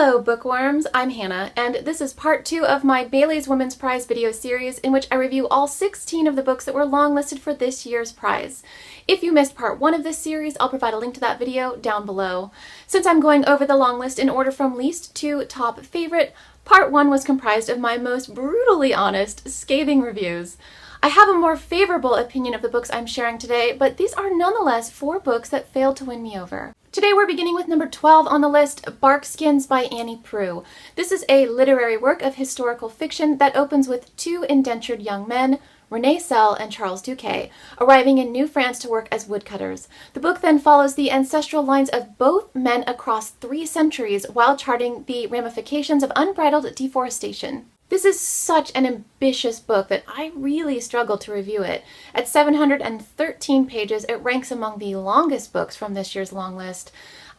Hello bookworms, I'm Hannah, and this is part 2 of my Bailey's Women's Prize video series in which I review all 16 of the books that were longlisted for this year's prize. If you missed part 1 of this series, I'll provide a link to that video down below. Since I'm going over the long list in order from least to top favorite, part 1 was comprised of my most brutally honest, scathing reviews. I have a more favorable opinion of the books I'm sharing today, but these are nonetheless 4 books that failed to win me over. Today we're beginning with number 12 on the list, Barkskins by Annie Proulx. This is a literary work of historical fiction that opens with 2 indentured young men, René Selle and Charles Duquet, arriving in New France to work as woodcutters. The book then follows the ancestral lines of both men across 3 centuries while charting the ramifications of unbridled deforestation. This is such an ambitious book that I really struggled to review it. At 713 pages, it ranks among the longest books from this year's long list.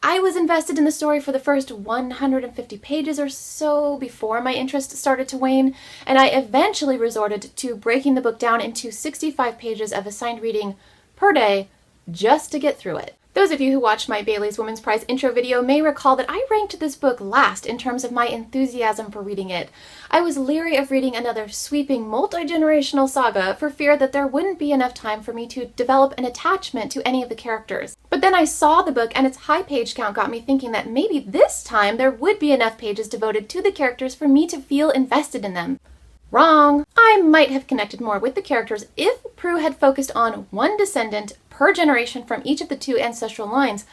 I was invested in the story for the first 150 pages or so before my interest started to wane, and I eventually resorted to breaking the book down into 65 pages of assigned reading per day just to get through it. Those of you who watched my Bailey's Women's Prize intro video may recall that I ranked this book last in terms of my enthusiasm for reading it. I was leery of reading another sweeping multi-generational saga for fear that there wouldn't be enough time for me to develop an attachment to any of the characters. But then I saw the book and its high page count got me thinking that maybe this time there would be enough pages devoted to the characters for me to feel invested in them. Wrong! I might have connected more with the characters if Proulx had focused on one descendant per generation from each of the 2 ancestral lines,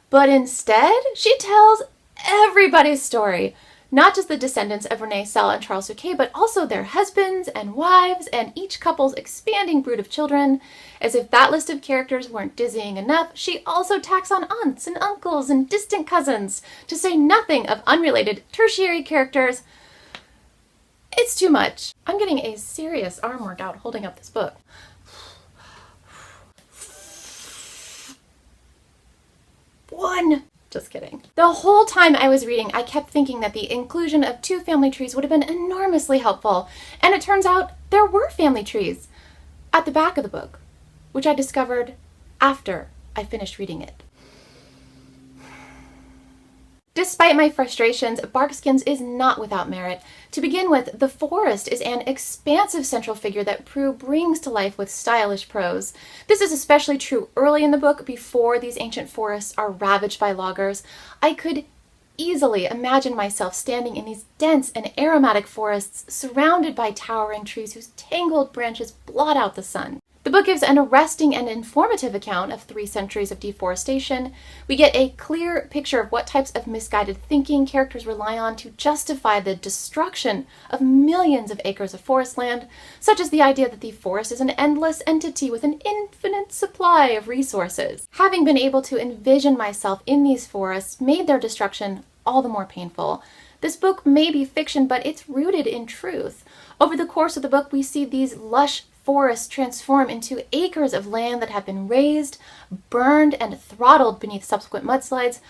but instead she tells everybody's story. Not just the descendants of René Selle and Charles Duquet, but also their husbands and wives and each couple's expanding brood of children. As if that list of characters weren't dizzying enough, she also tacks on aunts and uncles and distant cousins, to say nothing of unrelated tertiary characters. It's too much. I'm getting a serious arm workout holding up this book. One! Just kidding. The whole time I was reading, I kept thinking that the inclusion of 2 family trees would have been enormously helpful, and it turns out there were family trees at the back of the book, which I discovered after I finished reading it. Despite my frustrations, Barkskins is not without merit. To begin with, the forest is an expansive central figure that Proulx brings to life with stylish prose. This is especially true early in the book, before these ancient forests are ravaged by loggers. I could easily imagine myself standing in these dense and aromatic forests surrounded by towering trees whose tangled branches blot out the sun. The book gives an arresting and informative account of 3 centuries of deforestation. We get a clear picture of what types of misguided thinking characters rely on to justify the destruction of millions of acres of forest land, such as the idea that the forest is an endless entity with an infinite supply of resources. Having been able to envision myself in these forests made their destruction all the more painful. This book may be fiction, but it's rooted in truth. Over the course of the book, we see these lush forests transform into acres of land that have been razed, burned, and throttled beneath subsequent mudslides,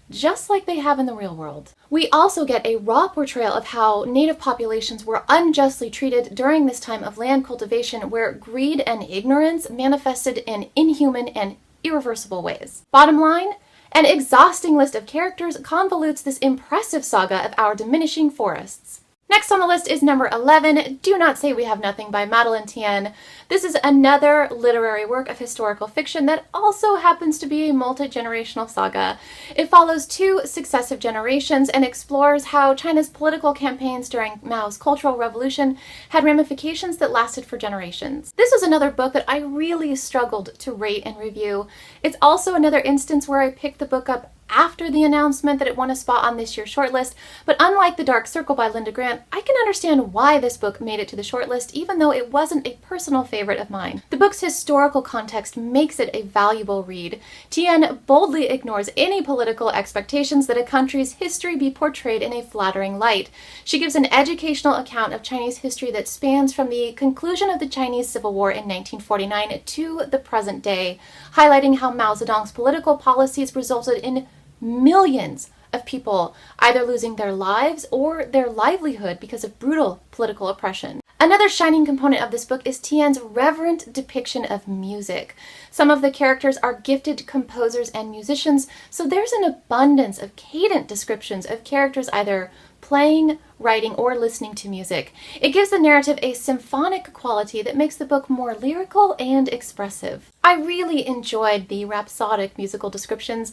just like they have in the real world. We also get a raw portrayal of how native populations were unjustly treated during this time of land cultivation, where greed and ignorance manifested in inhuman and irreversible ways. Bottom line, an exhausting list of characters convolutes this impressive saga of our diminishing forests. Next on the list is number 11, Do Not Say We Have Nothing by Madeleine Tien. This is another literary work of historical fiction that also happens to be a multi-generational saga. It follows 2 successive generations and explores how China's political campaigns during Mao's Cultural Revolution had ramifications that lasted for generations. This was another book that I really struggled to rate and review. It's also another instance where I picked the book up after the announcement that it won a spot on this year's shortlist, but unlike The Dark Circle by Linda Grant, I can understand why this book made it to the shortlist, even though it wasn't a personal favorite of mine. The book's historical context makes it a valuable read. Tien boldly ignores any political expectations that a country's history be portrayed in a flattering light. She gives an educational account of Chinese history that spans from the conclusion of the Chinese Civil War in 1949 to the present day, highlighting how Mao Zedong's political policies resulted in millions of people either losing their lives or their livelihood because of brutal political oppression. Another shining component of this book is Tien's reverent depiction of music. Some of the characters are gifted composers and musicians, so there's an abundance of cadent descriptions of characters either playing, writing, or listening to music. It gives the narrative a symphonic quality that makes the book more lyrical and expressive. I really enjoyed the rhapsodic musical descriptions.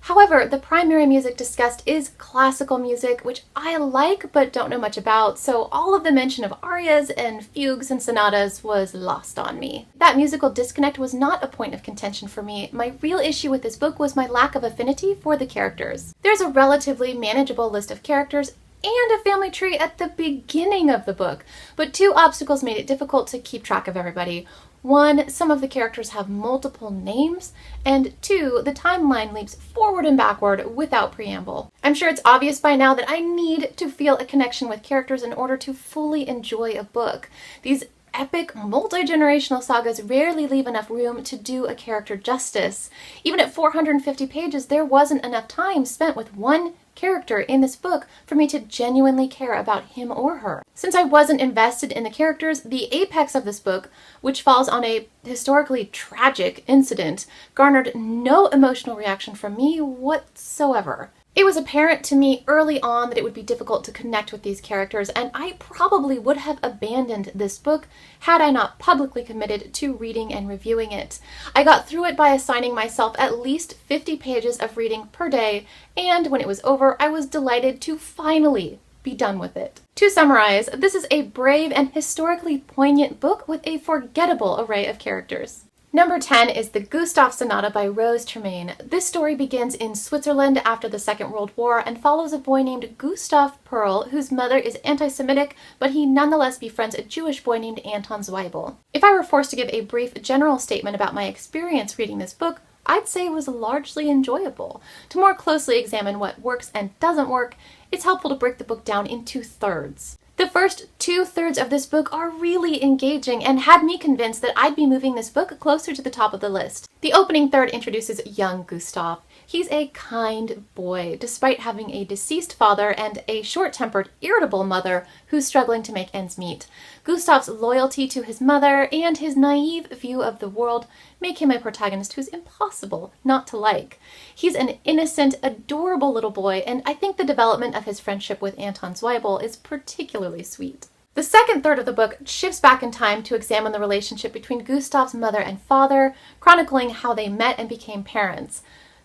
However, the primary music discussed is classical music, which I like but don't know much about, so all of the mention of arias and fugues and sonatas was lost on me. That musical disconnect was not a point of contention for me. My real issue with this book was my lack of affinity for the characters. There's a relatively manageable list of characters and a family tree at the beginning of the book, but two obstacles made it difficult to keep track of everybody. One, some of the characters have multiple names, and two, the timeline leaps forward and backward without preamble. I'm sure it's obvious by now that I need to feel a connection with characters in order to fully enjoy a book. These epic, multi-generational sagas rarely leave enough room to do a character justice. Even at 450 pages, there wasn't enough time spent with one character in this book for me to genuinely care about him or her. Since I wasn't invested in the characters, the apex of this book, which falls on a historically tragic incident, garnered no emotional reaction from me whatsoever. It was apparent to me early on that it would be difficult to connect with these characters, and I probably would have abandoned this book had I not publicly committed to reading and reviewing it. I got through it by assigning myself at least 50 pages of reading per day, and when it was over, I was delighted to finally be done with it. To summarize, this is a brave and historically poignant book with a forgettable array of characters. Number 10 is the Gustav Sonata by Rose Tremaine. This story begins in Switzerland after the Second World War and follows a boy named Gustav Perl, whose mother is anti-Semitic, but he nonetheless befriends a Jewish boy named Anton Zweibel. If I were forced to give a brief general statement about my experience reading this book, I'd say it was largely enjoyable. To more closely examine what works and doesn't work, it's helpful to break the book down into thirds. The first 2/3 of this book are really engaging and had me convinced that I'd be moving this book closer to the top of the list. The opening third introduces young Gustav. He's a kind boy, despite having a deceased father and a short-tempered, irritable mother who's struggling to make ends meet. Gustav's loyalty to his mother and his naive view of the world make him a protagonist who's impossible not to like. He's an innocent, adorable little boy, and I think the development of his friendship with Anton Zweibel is particularly sweet. The second third of the book shifts back in time to examine the relationship between Gustav's mother and father, chronicling how they met and became parents.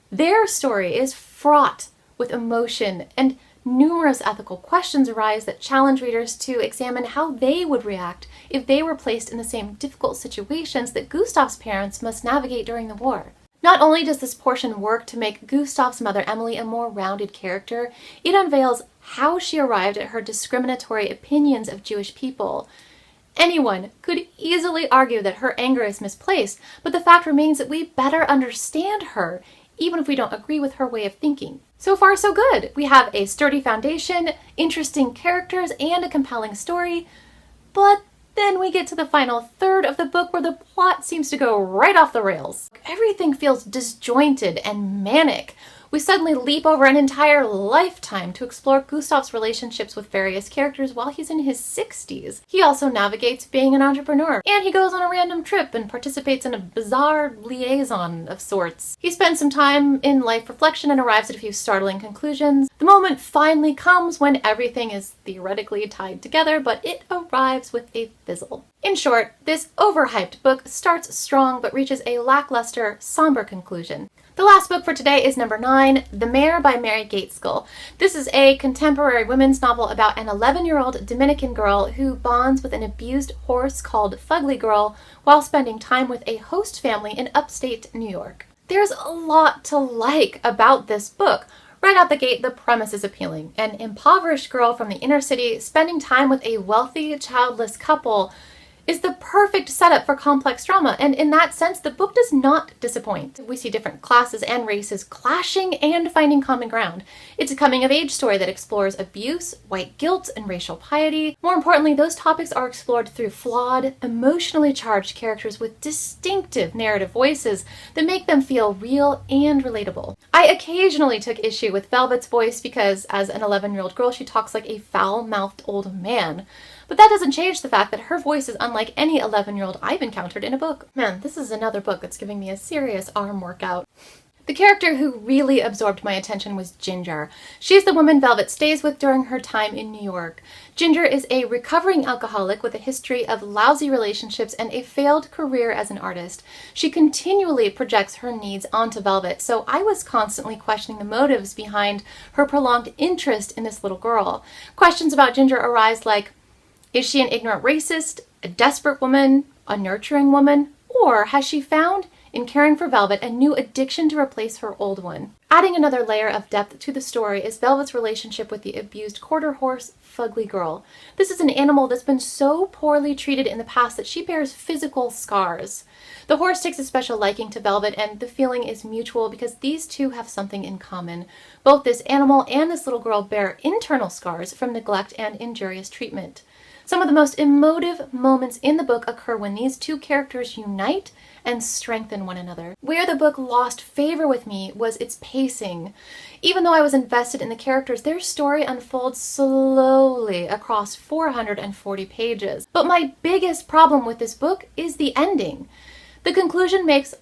Their story is fraught with emotion, and numerous ethical questions arise that challenge readers to examine how they would react if they were placed in the same difficult situations that Gustav's parents must navigate during the war. Not only does this portion work to make Gustav's mother Emily a more rounded character, it unveils how she arrived at her discriminatory opinions of Jewish people. Anyone could easily argue that her anger is misplaced, but the fact remains that we better understand her, even if we don't agree with her way of thinking. So far, so good. We have a sturdy foundation, interesting characters, and a compelling story, but then we get to the final third of the book where the plot seems to go right off the rails. Everything feels disjointed and manic. We suddenly leap over an entire lifetime to explore Gustav's relationships with various characters while he's in his 60s. He also navigates being an entrepreneur, and he goes on a random trip and participates in a bizarre liaison of sorts. He spends some time in life reflection and arrives at a few startling conclusions. The moment finally comes when everything is theoretically tied together, but it arrives with a fizzle. In short, this overhyped book starts strong but reaches a lackluster, somber conclusion. The last book for today is number 9, The Mare by Mare Gaitskell. This is a contemporary women's novel about an 11-year-old Dominican girl who bonds with an abused horse called Fugly Girl while spending time with a host family in upstate New York. There's a lot to like about this book. Right out the gate, the premise is appealing. An impoverished girl from the inner city spending time with a wealthy, childless couple is the perfect setup for complex drama, and in that sense, the book does not disappoint. We see different classes and races clashing and finding common ground. It's a coming-of-age story that explores abuse, white guilt, and racial piety. More importantly, those topics are explored through flawed, emotionally charged characters with distinctive narrative voices that make them feel real and relatable. I occasionally took issue with Velvet's voice because, as an 11-year-old girl, she talks like a foul-mouthed old man. But that doesn't change the fact that her voice is unlike any 11-year-old I've encountered in a book. Man, this is another book that's giving me a serious arm workout. The character who really absorbed my attention was Ginger. She's the woman Velvet stays with during her time in New York. Ginger is a recovering alcoholic with a history of lousy relationships and a failed career as an artist. She continually projects her needs onto Velvet, so I was constantly questioning the motives behind her prolonged interest in this little girl. Questions about Ginger arise like, is she an ignorant racist, a desperate woman, a nurturing woman, or has she found in caring for Velvet a new addiction to replace her old one? Adding another layer of depth to the story is Velvet's relationship with the abused quarter horse, Fugly Girl. This is an animal that's been so poorly treated in the past that she bears physical scars. The horse takes a special liking to Velvet, and the feeling is mutual because these two have something in common. Both this animal and this little girl bear internal scars from neglect and injurious treatment. Some of the most emotive moments in the book occur when these two characters unite and strengthen one another. Where the book lost favor with me was its pacing. Even though I was invested in the characters, their story unfolds slowly across 440 pages. But my biggest problem with this book is the ending. The conclusion makes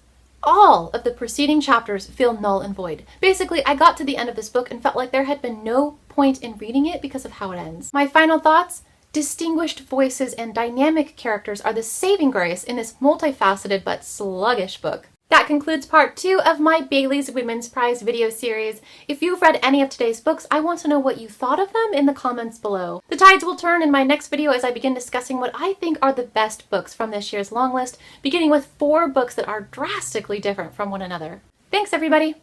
all of the preceding chapters feel null and void. Basically, I got to the end of this book and felt like there had been no point in reading it because of how it ends. My final thoughts? Distinguished voices and dynamic characters are the saving grace in this multifaceted but sluggish book. That concludes part 2 of my Bailey's Women's Prize video series. If you've read any of today's books, I want to know what you thought of them in the comments below. The tides will turn in my next video as I begin discussing what I think are the best books from this year's long list, beginning with 4 books that are drastically different from one another. Thanks, everybody!